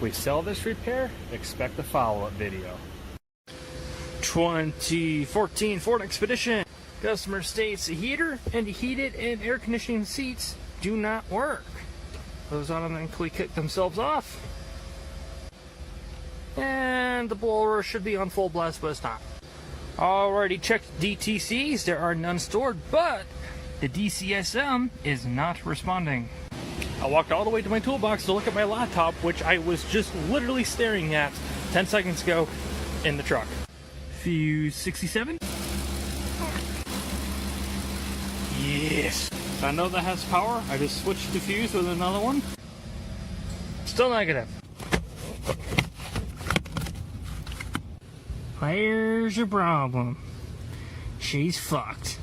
If we sell this repair, expect a follow-up video. 2014 Ford Expedition. Customer states the heater and the heated and air conditioning seats do not work. Those automatically kick themselves off. And the blower should be on full blast, but it's not. Already checked DTCs, there are none stored, but the DCSM is not responding. I walked all the way to my toolbox to look at my laptop, which I was just literally staring at 10 seconds ago in the truck. Fuse 67. Yes. I know that has power. I just switched the fuse with another one. Still negative. Here's your problem. She's fucked.